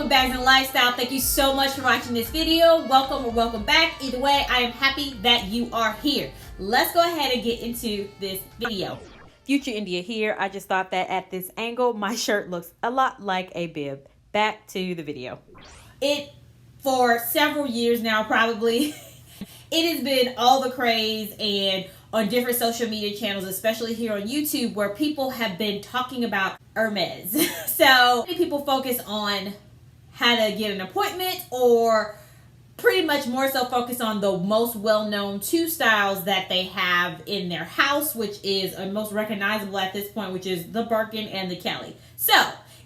bags and lifestyle. Thank you so much for watching this video. Welcome or welcome back. Either way, I am happy that you are here. Let's go ahead and get into this video. Future India here. I just thought that at this angle, my shirt looks a lot like a bib. Back to the video. For several years now, probably, it has been all the craze and on different social media channels, especially here on YouTube, where people have been talking about Hermes. So many people focus on how to get an appointment, or pretty much more so focus on the most well-known two styles that they have in their house, which is most recognizable at this point, which is the Birkin and the Kelly. So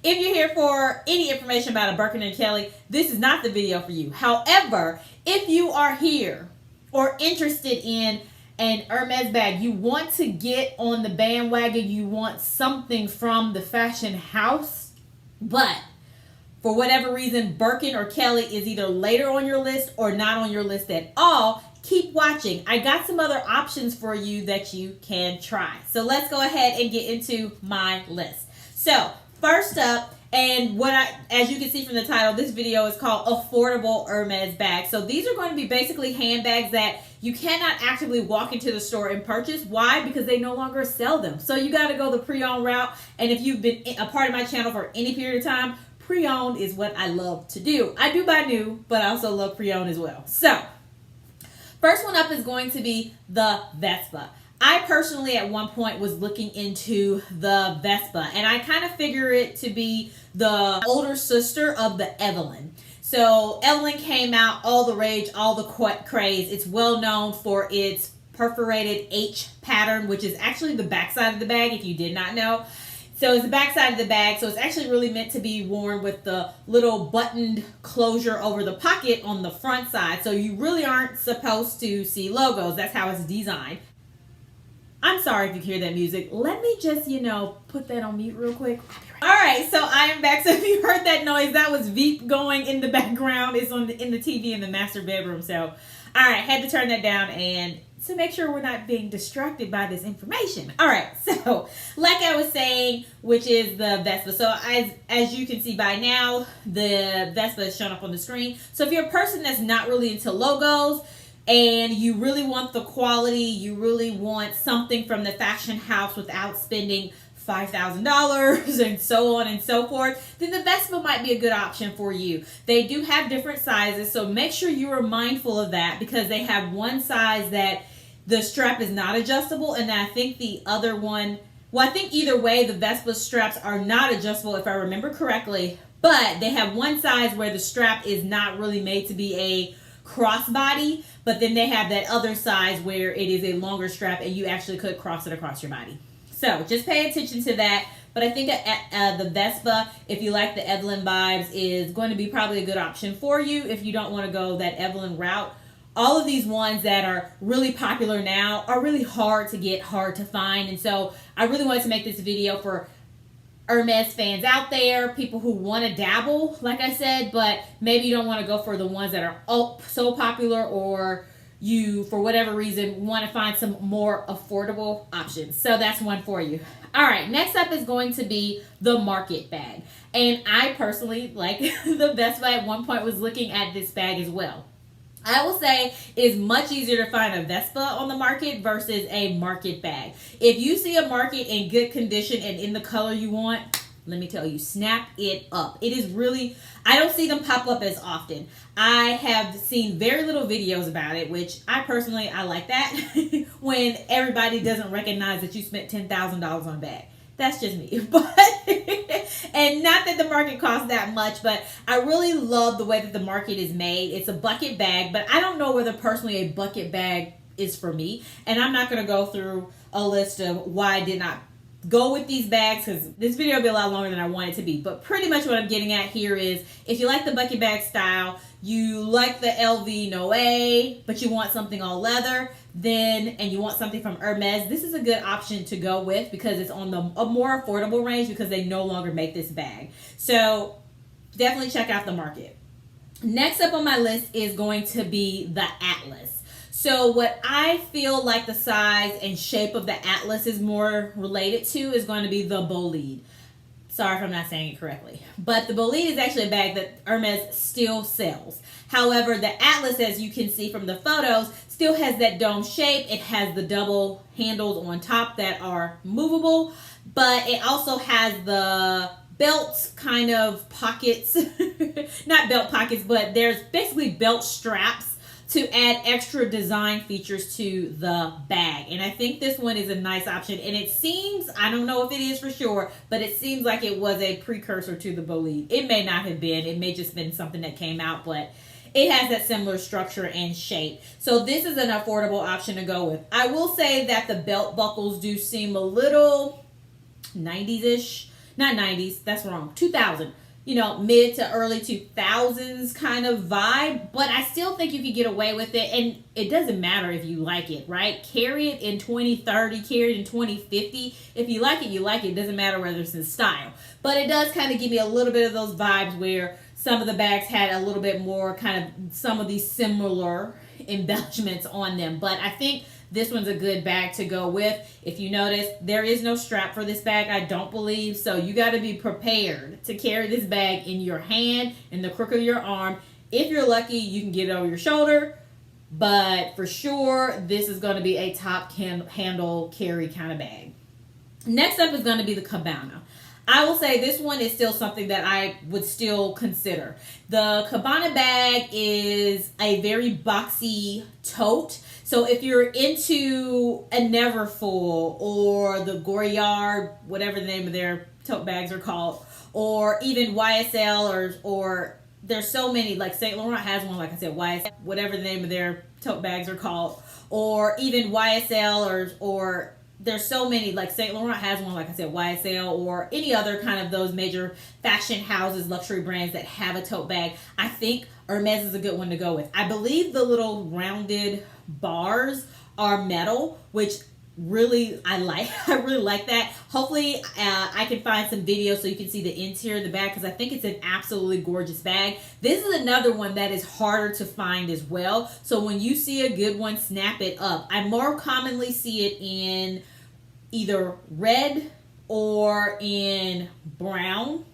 if you're here for any information about a Birkin and Kelly, this is not the video for you. However, if you are here or interested in an Hermes bag, you want to get on the bandwagon, you want something from the fashion house, but for whatever reason, Birkin or Kelly is either later on your list or not on your list at all, keep watching. I got some other options for you that you can try. So let's go ahead and get into my list. So first up, and as you can see from the title, this video is called Affordable Hermes Bags. So these are going to be basically handbags that you cannot actively walk into the store and purchase. Why? Because they no longer sell them. So you got to go the pre-owned route. And if you've been a part of my channel for any period of time, pre-owned is what I love to do. I do buy new, but I also love pre-owned as well. So first one up is going to be the Vespa. I personally at one point was looking into the Vespa, and I kind of figure it to be the older sister of the Evelyn. So Evelyn came out, all the rage, all the craze. It's well known for its perforated H pattern, which is actually the backside of the bag, if you did not know. So it's the backside of the bag, so it's actually really meant to be worn with the little buttoned closure over the pocket on the front side. So you really aren't supposed to see logos. That's how it's designed. I'm sorry if you hear that music. Let me just, put that on mute real quick. All right, so I am back. So if you heard that noise, that was Veep going in the background. It's in the TV in the master bedroom. So, all right, had to turn that down and to make sure we're not being distracted by this information. All right, so like I was saying, which is the Vespa. So as you can see by now, the Vespa is shown up on the screen. So if you're a person that's not really into logos and you really want the quality, you really want something from the fashion house without spending $5,000 and so on and so forth, then the Vespa might be a good option for you. They do have different sizes, so make sure you are mindful of that, because they have one size that the strap is not adjustable, and then I think the other one, well, I think either way the Vespa straps are not adjustable if I remember correctly, but they have one size where the strap is not really made to be a crossbody, but then they have that other size where it is a longer strap and you actually could cross it across your body. So just pay attention to that. But I think the Vespa, if you like the Evelyn vibes, is going to be probably a good option for you if you don't want to go that Evelyn route. All of these ones that are really popular now are really hard to get, hard to find. And so I really wanted to make this video for Hermes fans out there, people who want to dabble, like I said, but maybe you don't want to go for the ones that are so popular, or you, for whatever reason, want to find some more affordable options. So that's one for you. All right, next up is going to be the market bag. And I personally, like the Vespa, at one point was looking at this bag as well. I will say it's much easier to find a Vespa on the market versus a market bag. If you see a market in good condition and in the color you want, let me tell you, snap it up. It is really, I don't see them pop up as often. I have seen very little videos about it, which I personally, I like that when everybody doesn't recognize that you spent $10,000 on a bag. That's just me. But and not that the market costs that much, but I really love the way that the market is made. It's a bucket bag, but I don't know whether personally a bucket bag is for me. And I'm not going to go through a list of why I did not go with these bags, because this video will be a lot longer than I want it to be. But pretty much what I'm getting at here is, if you like the bucket bag style, you like the LV Noe, but you want something all leather, and you want something from Hermes, this is a good option to go with, because it's on a more affordable range, because they no longer make this bag. So definitely check out the market. Next up on my list is going to be the Atlas. So what I feel like the size and shape of the Atlas is more related to is going to be the Bolide. Sorry if I'm not saying it correctly. But the bolide is actually a bag that Hermes still sells. However, the Atlas, as you can see from the photos, still has that dome shape. It has the double handles on top that are movable, but it also has the belt kind of pockets. Not belt pockets, but there's basically belt straps to add extra design features to the bag. And I think this one is a nice option. And it seems, I don't know if it is for sure, but it seems like it was a precursor to the bolide. It may not have been. It may just been something that came out, but it has that similar structure and shape. So this is an affordable option to go with. I will say that the belt buckles do seem a little 90s-ish. Not 90s, that's wrong. 2000. You know, mid to early 2000s kind of vibe, but I still think you could get away with it, and it doesn't matter if you like it, right? Carry it in 2030, carry it in 2050. If you like it, you like it. It doesn't matter whether it's in style. But it does kind of give me a little bit of those vibes where some of the bags had a little bit more kind of some of these similar embellishments on them. But I think this one's a good bag to go with. If you notice, there is no strap for this bag, I don't believe. So you got to be prepared to carry this bag in your hand, in the crook of your arm. If you're lucky, you can get it over your shoulder. But for sure, this is going to be a top handle carry kind of bag. Next up is going to be the Cabana. I will say this one is still something that I would still consider. The Cabana bag is a very boxy tote. So if you're into a Neverfull or the Goyard, whatever the name of their tote bags are called, or even YSL or there's so many, like St. Laurent has one, like I said, YSL, whatever the name of their tote bags are called, or even YSL or there's so many, like St. Laurent has one, like I said, YSL, or any other kind of those major fashion houses, luxury brands that have a tote bag. I think Hermes is a good one to go with. I believe the little rounded bars are metal, which really I like. I really like that. Hopefully I can find some videos so you can see the interior of the bag, because I think it's an absolutely gorgeous bag. This is another one that is harder to find as well. So when you see a good one, snap it up. I more commonly see it in either red or in brown.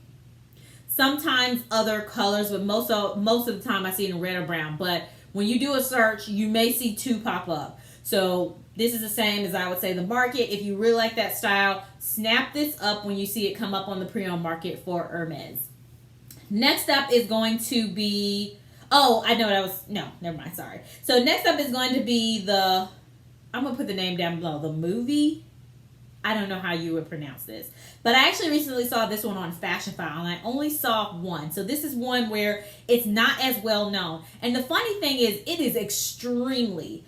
Sometimes other colors, but most of the time I see it in red or brown. But when you do a search, you may see two pop up. So this is the same as I would say the market. If you really like that style, snap this up when you see it come up on the pre-owned market for Hermes. Next up is going to be, oh, I know what I was, no, never mind, sorry. So next up is going to be the, I'm going to put the name down below, the movie. I don't know how you would pronounce this, but I actually recently saw this one on Fashion File, and I only saw one. So this is one where it's not as well known. And the funny thing is, it is extremely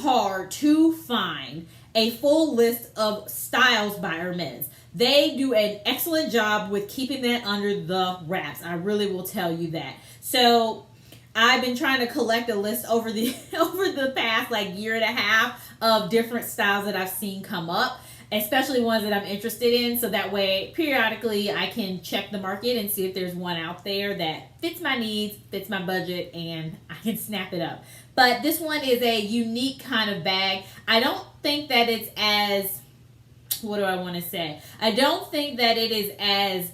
hard to find a full list of styles by Hermes. They do an excellent job with keeping that under the wraps. I really will tell you that. So I've been trying to collect a list over the past like year and a half of different styles that I've seen come up, especially ones that I'm interested in, so that way periodically I can check the market and see if there's one out there that fits my needs, fits my budget, and I can snap it up. But this one is a unique kind of bag. I don't think that it's as, what do I want to say? I don't think that it is as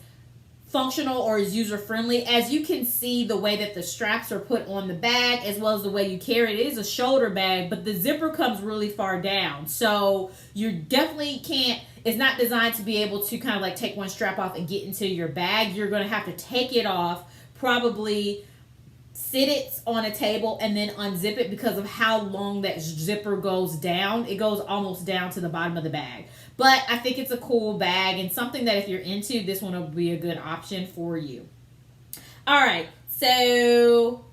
functional or as user-friendly. As you can see, the way that the straps are put on the bag, as well as the way you carry it, it is a shoulder bag, but the zipper comes really far down. So you definitely can't, it's not designed to be able to kind of like take one strap off and get into your bag. You're going to have to take it off, probably sit it on a table and then unzip it because of how long that zipper goes down. It goes almost down to the bottom of the bag. But I think it's a cool bag and something that if you're into, this one will be a good option for you. All right, so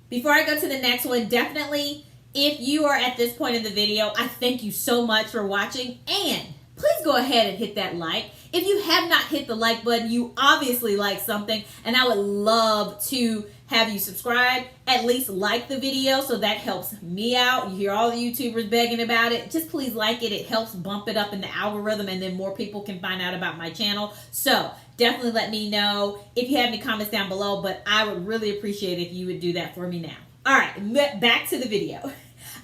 before I go to the next one, definitely, if you are at this point in the video, I thank you so much for watching, and please go ahead and hit that like. If you have not hit the like button, you obviously like something, and I would love to have you subscribe, at least like the video, so that helps me out. You hear all the YouTubers begging about it. Just please like it. It helps bump it up in the algorithm, and then more people can find out about my channel. So definitely let me know if you have any comments down below, but I would really appreciate it if you would do that for me now. All right, back to the video.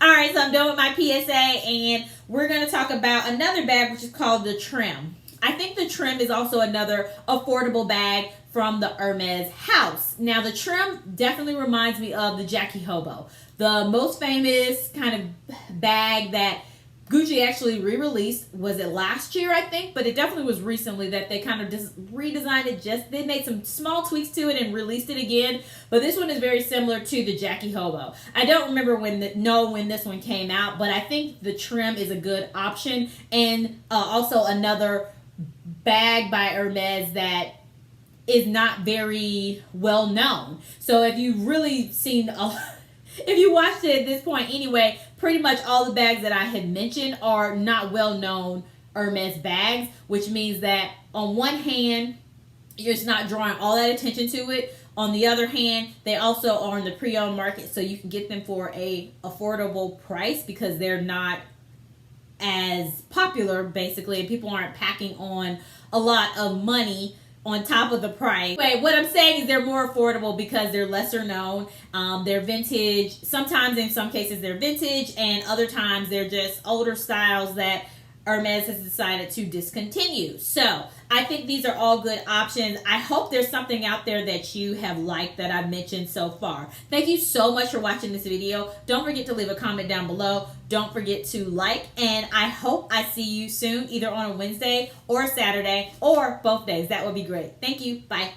All right, so I'm done with my PSA, and we're going to talk about another bag, which is called the Trim. I think the trim is also another affordable bag from the Hermes house. Now, the trim definitely reminds me of the Jackie Hobo, the most famous kind of bag that Gucci actually re-released. Was it last year, I think? But it definitely was recently that they kind of just redesigned it. They made some small tweaks to it and released it again. But this one is very similar to the Jackie Hobo. I don't remember when this one came out, but I think the trim is a good option. And also another bag by Hermes that is not very well known. So if you've really seen if you watched it at this point anyway, pretty much all the bags that I had mentioned are not well-known Hermes bags, which means that on one hand, you're just not drawing all that attention to it. On the other hand, they also are in the pre-owned market, so you can get them for a affordable price because they're not as popular, basically, and people aren't packing on a lot of money on top of the price. Wait, what I'm saying is they're more affordable because they're lesser known. They're vintage. Sometimes, in some cases, they're vintage, and other times they're just older styles that Hermes has decided to discontinue. So I think these are all good options. I hope there's something out there that you have liked that I've mentioned so far. Thank you so much for watching this video. Don't forget to leave a comment down below. Don't forget to like, and I hope I see you soon, either on a Wednesday or a Saturday or both days. That would be great. Thank you. Bye.